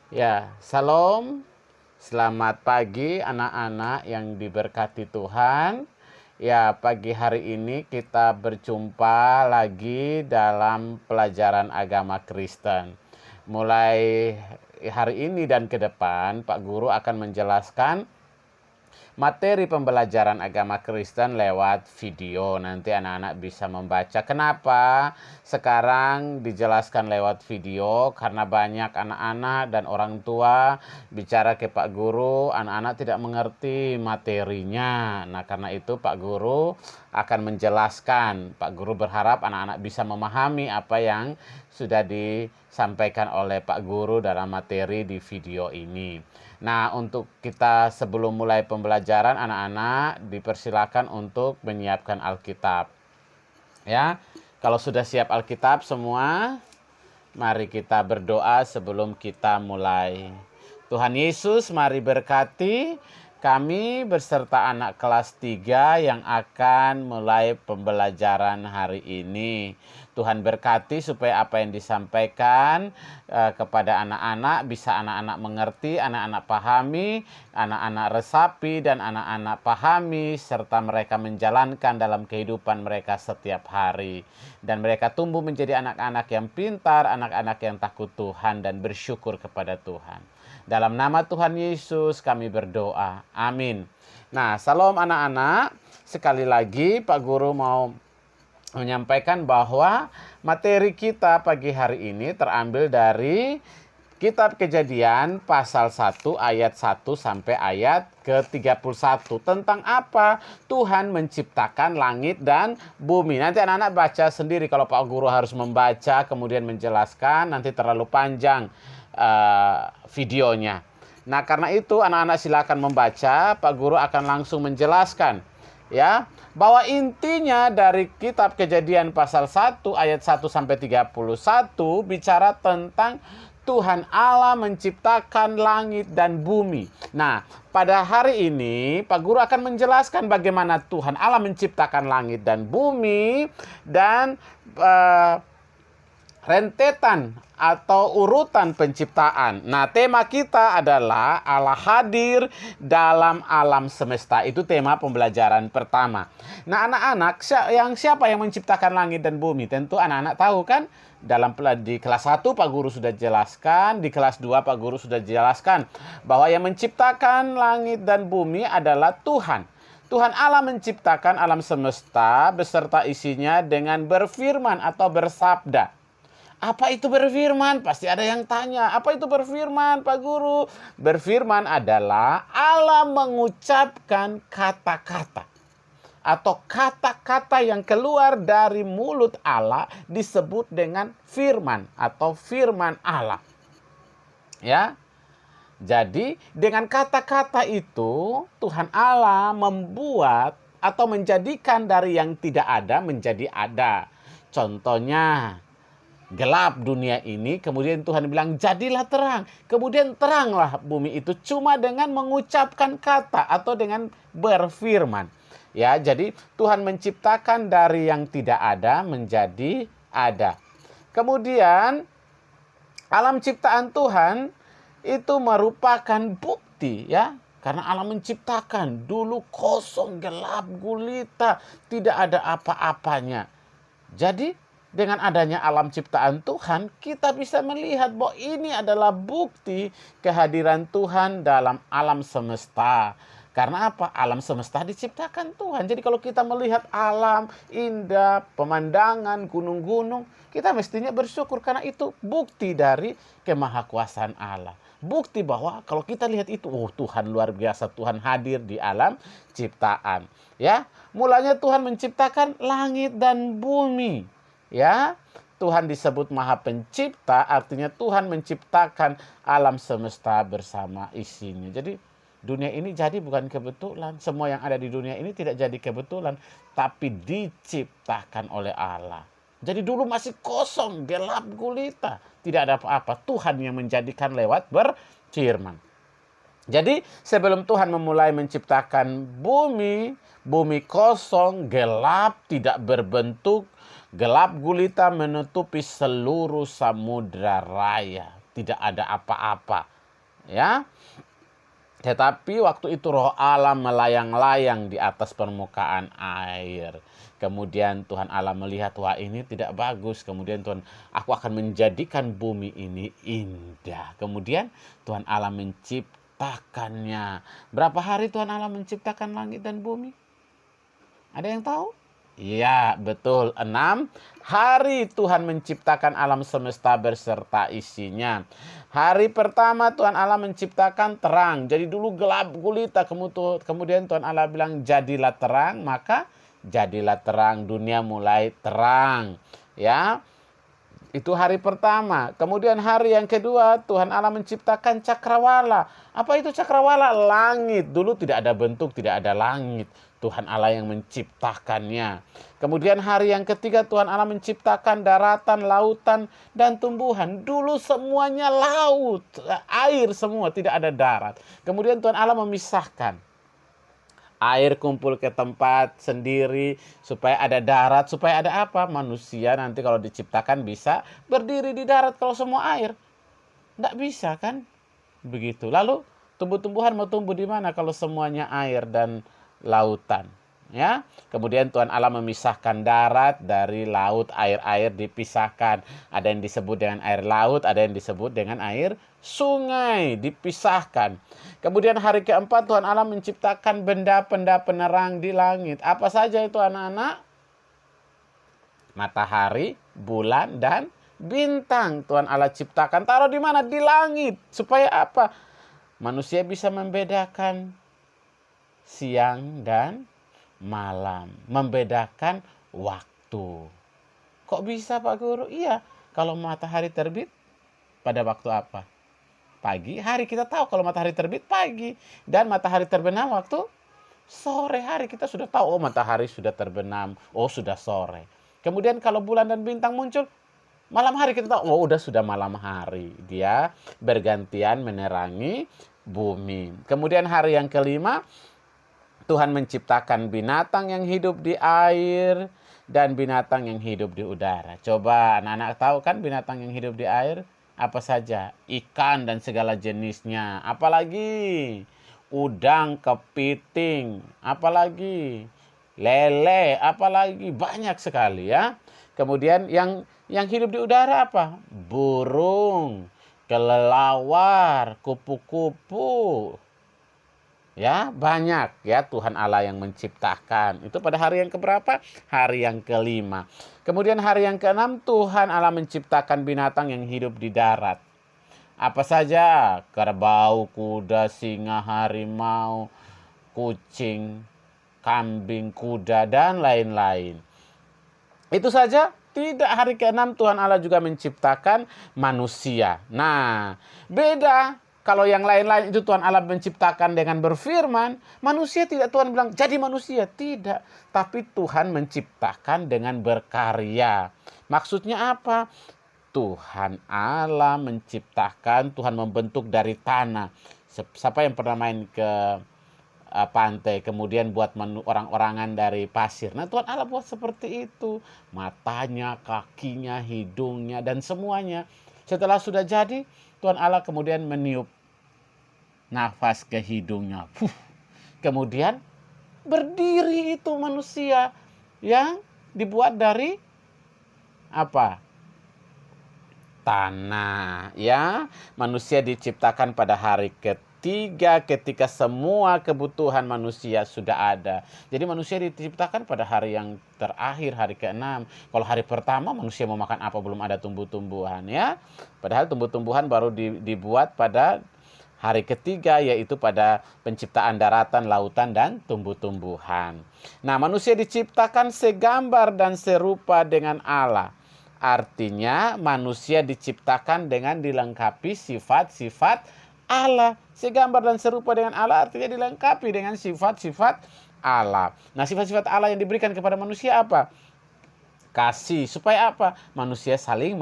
Ya, salam. Selamat pagi anak-anak yang diberkati Tuhan. Ya, pagi hari ini kita berjumpa lagi dalam pelajaran agama Kristen. Mulai hari ini dan ke depan, Pak Guru akan menjelaskan materi pembelajaran agama Kristen lewat video. Nanti anak-anak bisa membaca. Kenapa sekarang dijelaskan lewat video? Karena banyak anak-anak dan orang tua bicara ke Pak Guru, anak-anak tidak mengerti materinya. Nah, karena itu Pak Guru akan menjelaskan. Pak Guru berharap anak-anak bisa memahami apa yang sudah disampaikan oleh Pak Guru dalam materi di video ini. Nah, untuk kita sebelum mulai pembelajaran, anak-anak dipersilakan untuk menyiapkan Alkitab. Ya, kalau sudah siap Alkitab semua, mari kita berdoa sebelum kita mulai. Tuhan Yesus, mari berkati kami beserta anak kelas 3 yang akan mulai pembelajaran hari ini. Tuhan berkati supaya apa yang disampaikan kepada anak-anak bisa anak-anak mengerti, anak-anak pahami, anak-anak resapi dan anak-anak pahami serta mereka menjalankan dalam kehidupan mereka setiap hari. Dan mereka tumbuh menjadi anak-anak yang pintar, anak-anak yang takut Tuhan dan bersyukur kepada Tuhan. Dalam nama Tuhan Yesus kami berdoa. Amin. Nah, salam anak-anak. Sekali lagi Pak Guru mau menyampaikan bahwa materi kita pagi hari ini terambil dari Kitab Kejadian pasal 1 ayat 1 sampai ayat ke-31. Tentang apa? Tuhan menciptakan langit dan bumi. Nanti anak-anak baca sendiri. Kalau Pak Guru harus membaca kemudian menjelaskan, nanti terlalu panjang videonya. Nah, karena itu anak-anak silakan membaca, Pak Guru akan langsung menjelaskan ya, bahwa intinya dari Kitab Kejadian pasal 1 ayat 1 sampai 31 bicara tentang Tuhan Allah menciptakan langit dan bumi. Nah, pada hari ini Pak Guru akan menjelaskan bagaimana Tuhan Allah menciptakan langit dan bumi dan rentetan atau urutan penciptaan. Nah, tema kita adalah Allah hadir dalam alam semesta. Itu tema pembelajaran pertama. Nah, anak-anak, siapa yang menciptakan langit dan bumi? Tentu anak-anak tahu kan? Di kelas 1 Pak Guru sudah jelaskan, di kelas 2 Pak Guru sudah jelaskan bahwa yang menciptakan langit dan bumi adalah Tuhan. Tuhan Allah menciptakan alam semesta beserta isinya dengan berfirman atau bersabda. Apa itu berfirman? Pasti ada yang tanya. Apa itu berfirman, Pak Guru? Berfirman adalah Allah mengucapkan kata-kata. Atau kata-kata yang keluar dari mulut Allah disebut dengan firman atau firman Allah. Ya. Jadi dengan kata-kata itu Tuhan Allah membuat atau menjadikan dari yang tidak ada menjadi ada. Contohnya, gelap dunia ini, kemudian Tuhan bilang jadilah terang. Kemudian teranglah bumi itu cuma dengan mengucapkan kata atau dengan berfirman. Ya, jadi Tuhan menciptakan dari yang tidak ada menjadi ada. Kemudian alam ciptaan Tuhan itu merupakan bukti ya. Karena Allah menciptakan dulu kosong, gelap, gulita, tidak ada apa-apanya. Jadi dengan adanya alam ciptaan Tuhan, kita bisa melihat bahwa ini adalah bukti kehadiran Tuhan dalam alam semesta. Karena apa? Alam semesta diciptakan Tuhan. Jadi kalau kita melihat alam indah, pemandangan, gunung-gunung, kita mestinya bersyukur karena itu bukti dari kemahakuasaan Allah. Bukti bahwa kalau kita lihat itu, oh Tuhan luar biasa, Tuhan hadir di alam ciptaan. Ya, mulanya Tuhan menciptakan langit dan bumi. Ya, Tuhan disebut Maha Pencipta, artinya Tuhan menciptakan alam semesta bersama isinya. Jadi dunia ini jadi bukan kebetulan. Semua yang ada di dunia ini tidak jadi kebetulan, tapi diciptakan oleh Allah. Jadi dulu masih kosong, gelap gulita, tidak ada apa-apa. Tuhan yang menjadikan lewat berfirman. Jadi sebelum Tuhan memulai menciptakan bumi, bumi kosong, gelap, tidak berbentuk, gelap gulita menutupi seluruh samudra raya. tidak ada apa-apa. Ya. Tetapi waktu itu roh Allah melayang-layang di atas permukaan air. Kemudian Tuhan Allah melihat, wah ini tidak bagus. Kemudian Tuhan, aku akan menjadikan bumi ini indah. Kemudian Tuhan Allah menciptakannya. Berapa hari Tuhan Allah menciptakan langit dan bumi? Ada yang tahu? Iya, betul. 6 hari Tuhan menciptakan alam semesta beserta isinya. Hari pertama Tuhan Allah menciptakan terang. Jadi dulu gelap gulita. Kemudian Tuhan Allah bilang jadilah terang. Maka jadilah terang. Dunia mulai terang. Ya, itu hari pertama. Kemudian hari yang kedua Tuhan Allah menciptakan cakrawala. Apa itu cakrawala? Langit. Dulu tidak ada bentuk, tidak ada langit. Tuhan Allah yang menciptakannya. Kemudian hari yang ketiga Tuhan Allah menciptakan daratan, lautan, dan tumbuhan. Dulu semuanya laut, air semua, tidak ada darat. Kemudian Tuhan Allah memisahkan. Air kumpul ke tempat sendiri supaya ada darat, supaya ada apa? Manusia nanti kalau diciptakan bisa berdiri di darat kalau semua air. Tidak bisa kan? Begitu. Lalu tumbuh-tumbuhan mau tumbuh di mana kalau semuanya air dan lautan, ya. Kemudian Tuhan Allah memisahkan darat dari laut, air-air dipisahkan. Ada yang disebut dengan air laut, ada yang disebut dengan air sungai, dipisahkan. Kemudian hari keempat Tuhan Allah menciptakan benda-benda penerang di langit. Apa saja itu anak-anak? Matahari, bulan, dan bintang Tuhan Allah ciptakan. Taruh di mana? Di langit. Supaya apa? Manusia bisa membedakan siang dan malam, membedakan waktu. Kok bisa Pak Guru? Iya, kalau matahari terbit pada waktu apa? Pagi hari. Kita tahu kalau matahari terbit pagi, dan matahari terbenam waktu sore hari. Kita sudah tahu, oh matahari sudah terbenam, oh sudah sore. Kemudian kalau bulan dan bintang muncul malam hari, kita tahu, oh sudah malam hari. Dia bergantian menerangi bumi. Kemudian hari yang kelima Tuhan menciptakan binatang yang hidup di air dan binatang yang hidup di udara. Coba anak-anak tahu kan binatang yang hidup di air? Apa saja? Ikan dan segala jenisnya. Apalagi? Udang, kepiting. Apalagi? Lele. Apalagi? Banyak sekali ya. Kemudian yang hidup di udara apa? Burung, kelelawar, kupu-kupu. Ya, banyak ya Tuhan Allah yang menciptakan. Itu pada hari yang keberapa? Hari yang kelima. Kemudian hari yang keenam Tuhan Allah menciptakan binatang yang hidup di darat. Apa saja? Kerbau, kuda, singa, harimau, kucing, kambing, kuda, dan lain-lain. Itu saja? Tidak, hari ke-6 Tuhan Allah juga menciptakan manusia. Nah, beda. Kalau yang lain-lain itu Tuhan Allah menciptakan dengan berfirman, manusia tidak Tuhan bilang jadi manusia, tidak. Tapi Tuhan menciptakan dengan berkarya. Maksudnya apa? Tuhan Allah menciptakan, Tuhan membentuk dari tanah. Siapa yang pernah main ke pantai, kemudian buat orang-orangan dari pasir. Nah, Tuhan Allah buat seperti itu. Matanya, kakinya, hidungnya, dan semuanya. Setelah sudah jadi, Tuhan Allah kemudian meniup nafas ke hidungnya. Kemudian berdiri itu manusia yang dibuat dari apa? Tanah, ya. Manusia diciptakan pada hari ketiga ketika semua kebutuhan manusia sudah ada. Jadi manusia diciptakan pada hari yang terakhir, hari ke-6. Kalau hari pertama manusia mau makan apa? Belum ada tumbuh-tumbuhan, ya. Padahal tumbuh-tumbuhan baru dibuat pada hari ketiga, yaitu pada penciptaan daratan, lautan, dan tumbuh-tumbuhan. Nah, manusia diciptakan segambar dan serupa dengan Allah. Artinya manusia diciptakan dengan dilengkapi sifat-sifat Allah. Segambar dan serupa dengan Allah artinya dilengkapi dengan sifat-sifat Allah. Nah, sifat-sifat Allah yang diberikan kepada manusia apa? Kasih. Supaya apa? Manusia saling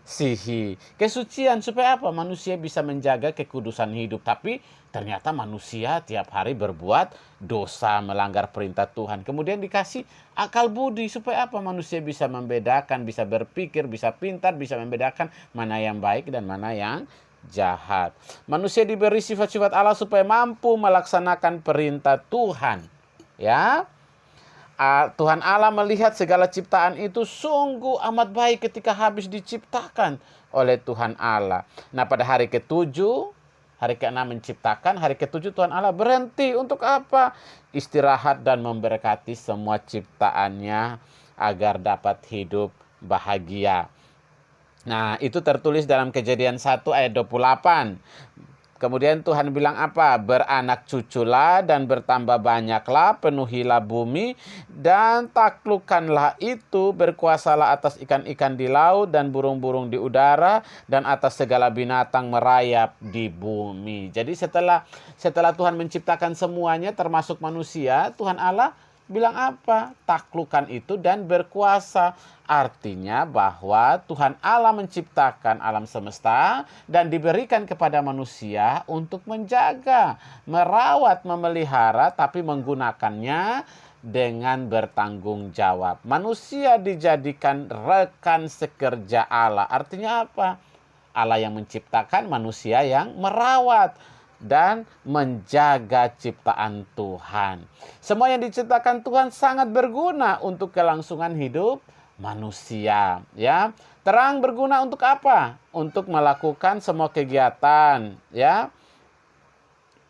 mengasihi. Kesucian supaya apa? Manusia bisa menjaga kekudusan hidup. Tapi ternyata manusia tiap hari berbuat dosa, melanggar perintah Tuhan. Kemudian dikasih akal budi supaya apa? Manusia bisa membedakan, bisa berpikir, bisa pintar, bisa membedakan mana yang baik dan mana yang jahat. Manusia diberi sifat-sifat Allah supaya mampu melaksanakan perintah Tuhan. Ya, Tuhan Allah melihat segala ciptaan itu sungguh amat baik ketika habis diciptakan oleh Tuhan Allah. Nah, pada hari ketujuh, hari ke-6 menciptakan, hari ketujuh Tuhan Allah berhenti. Untuk apa? Istirahat dan memberkati semua ciptaannya agar dapat hidup bahagia. Nah, itu tertulis dalam Kejadian 1 ayat 28. Kemudian Tuhan bilang apa? Beranak cuculah dan bertambah banyaklah, penuhilah bumi dan taklukkanlah itu, berkuasalah atas ikan-ikan di laut dan burung-burung di udara dan atas segala binatang merayap di bumi. Jadi setelah Tuhan menciptakan semuanya termasuk manusia, Tuhan Allah bilang apa? Taklukkan itu dan berkuasa. Artinya bahwa Tuhan Allah menciptakan alam semesta dan diberikan kepada manusia untuk menjaga, merawat, memelihara, tapi menggunakannya dengan bertanggung jawab. Manusia dijadikan rekan sekerja Allah. Artinya apa? Allah yang menciptakan, manusia yang merawat dan menjaga ciptaan Tuhan. Semua yang diciptakan Tuhan sangat berguna untuk kelangsungan hidup manusia, ya. Terang berguna untuk apa? Untuk melakukan semua kegiatan, ya.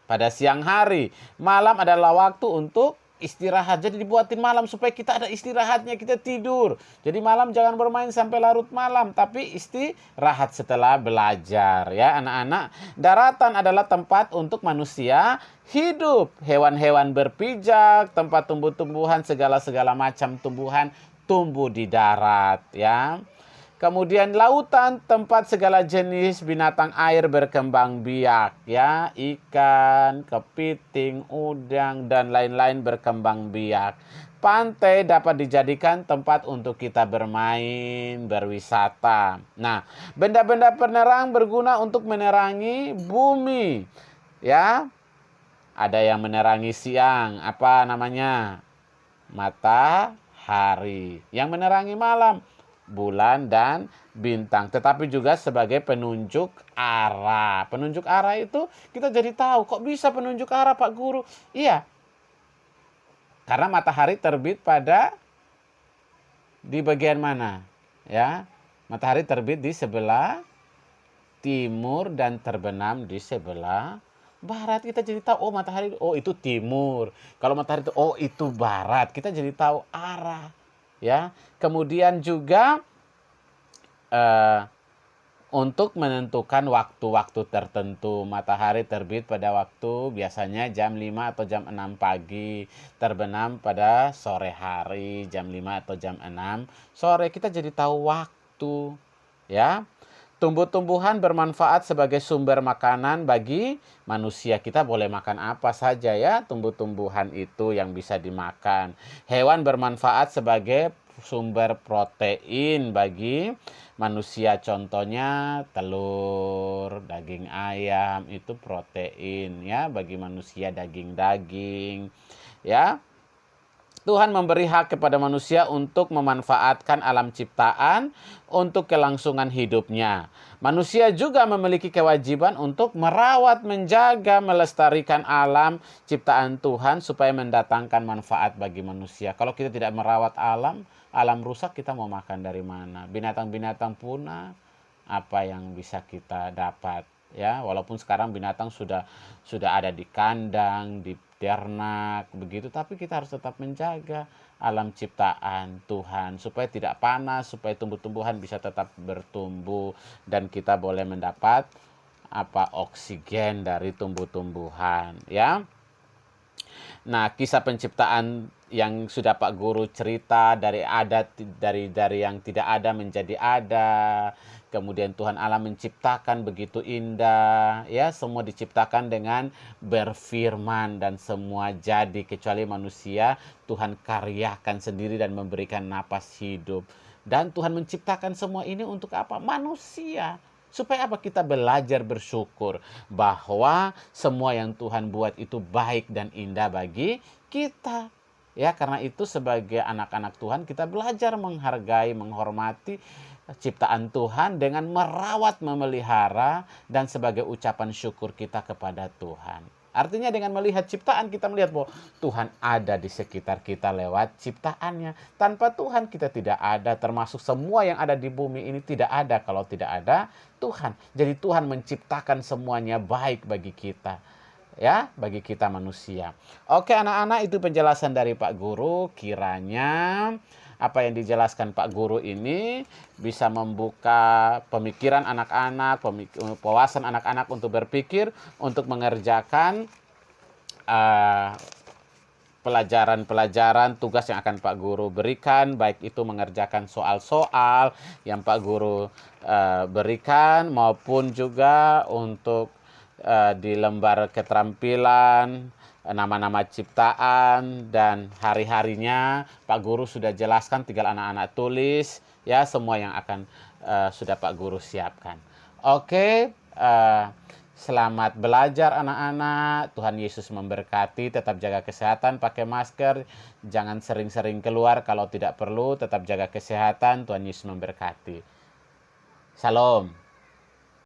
Pada siang hari, malam adalah waktu untuk istirahat. Jadi dibuatin malam supaya kita ada istirahatnya, kita tidur. Jadi malam jangan bermain sampai larut malam, tapi istirahat setelah belajar, ya anak-anak. Daratan adalah tempat untuk manusia hidup. Hewan-hewan berpijak, tempat tumbuh-tumbuhan, segala macam tumbuhan tumbuh di darat, ya. Kemudian lautan, tempat segala jenis binatang air berkembang biak, ya. Ikan, kepiting, udang, dan lain-lain berkembang biak. Pantai dapat dijadikan tempat untuk kita bermain, berwisata. Nah, benda-benda penerang berguna untuk menerangi bumi, ya. Ada yang menerangi siang, apa namanya? Matahari. Yang menerangi malam, bulan dan bintang. Tetapi juga sebagai penunjuk arah. Penunjuk arah itu kita jadi tahu, kok bisa penunjuk arah Pak Guru? Iya, karena matahari terbit di bagian mana? Ya, matahari terbit di sebelah timur dan terbenam di sebelah barat. Kita jadi tahu, oh matahari, oh itu timur. Kalau matahari itu, oh itu barat. Kita jadi tahu arah, ya. Kemudian juga untuk menentukan waktu-waktu tertentu. Matahari terbit pada waktu biasanya jam 5 atau jam 6 pagi. Terbenam pada sore hari jam 5 atau jam 6 sore. Kita jadi tahu waktu, ya. Tumbuh-tumbuhan bermanfaat sebagai sumber makanan bagi manusia. Kita boleh makan apa saja, ya, tumbuh-tumbuhan itu yang bisa dimakan. Hewan bermanfaat sebagai sumber protein bagi manusia. Contohnya telur, daging ayam itu protein, ya, bagi manusia. Daging-daging, ya. Tuhan memberi hak kepada manusia untuk memanfaatkan alam ciptaan untuk kelangsungan hidupnya. Manusia juga memiliki kewajiban untuk merawat, menjaga, melestarikan alam ciptaan Tuhan supaya mendatangkan manfaat bagi manusia. Kalau kita tidak merawat alam rusak, kita mau makan dari mana? Binatang-binatang punah, apa yang bisa kita dapat? Ya, walaupun sekarang binatang sudah ada di kandang, di ternak begitu, tapi kita harus tetap menjaga alam ciptaan Tuhan supaya tidak panas, supaya tumbuh-tumbuhan bisa tetap bertumbuh dan kita boleh mendapat oksigen dari tumbuh-tumbuhan, ya. Nah, kisah penciptaan yang sudah Pak Guru cerita dari yang tidak ada menjadi ada. Kemudian Tuhan Allah menciptakan begitu indah, ya, semua diciptakan dengan berfirman dan semua jadi, kecuali manusia Tuhan karyakan sendiri dan memberikan napas hidup. Dan Tuhan menciptakan semua ini untuk apa? Manusia. Supaya apa? Kita belajar bersyukur bahwa semua yang Tuhan buat itu baik dan indah bagi kita. Ya, karena itu sebagai anak-anak Tuhan kita belajar menghargai, menghormati ciptaan Tuhan dengan merawat, memelihara, dan sebagai ucapan syukur kita kepada Tuhan. Artinya dengan melihat ciptaan kita melihat bahwa Tuhan ada di sekitar kita lewat ciptaannya. Tanpa Tuhan kita tidak ada, termasuk semua yang ada di bumi ini tidak ada kalau tidak ada Tuhan. Jadi Tuhan menciptakan semuanya baik bagi kita. Ya, bagi kita manusia. Oke anak-anak, itu penjelasan dari Pak Guru. Kiranya apa yang dijelaskan Pak Guru ini bisa membuka pemikiran anak-anak, wawasan anak-anak untuk berpikir, untuk mengerjakan pelajaran-pelajaran tugas yang akan Pak Guru berikan, baik itu mengerjakan soal-soal yang Pak Guru berikan, maupun juga untuk di lembar keterampilan, nama-nama ciptaan, dan hari-harinya Pak Guru sudah jelaskan, tinggal anak-anak tulis ya semua yang akan sudah Pak Guru siapkan. Oke, selamat belajar anak-anak. Tuhan Yesus memberkati. Tetap jaga kesehatan, pakai masker, jangan sering-sering keluar kalau tidak perlu, tetap jaga kesehatan. Tuhan Yesus memberkati. Salam.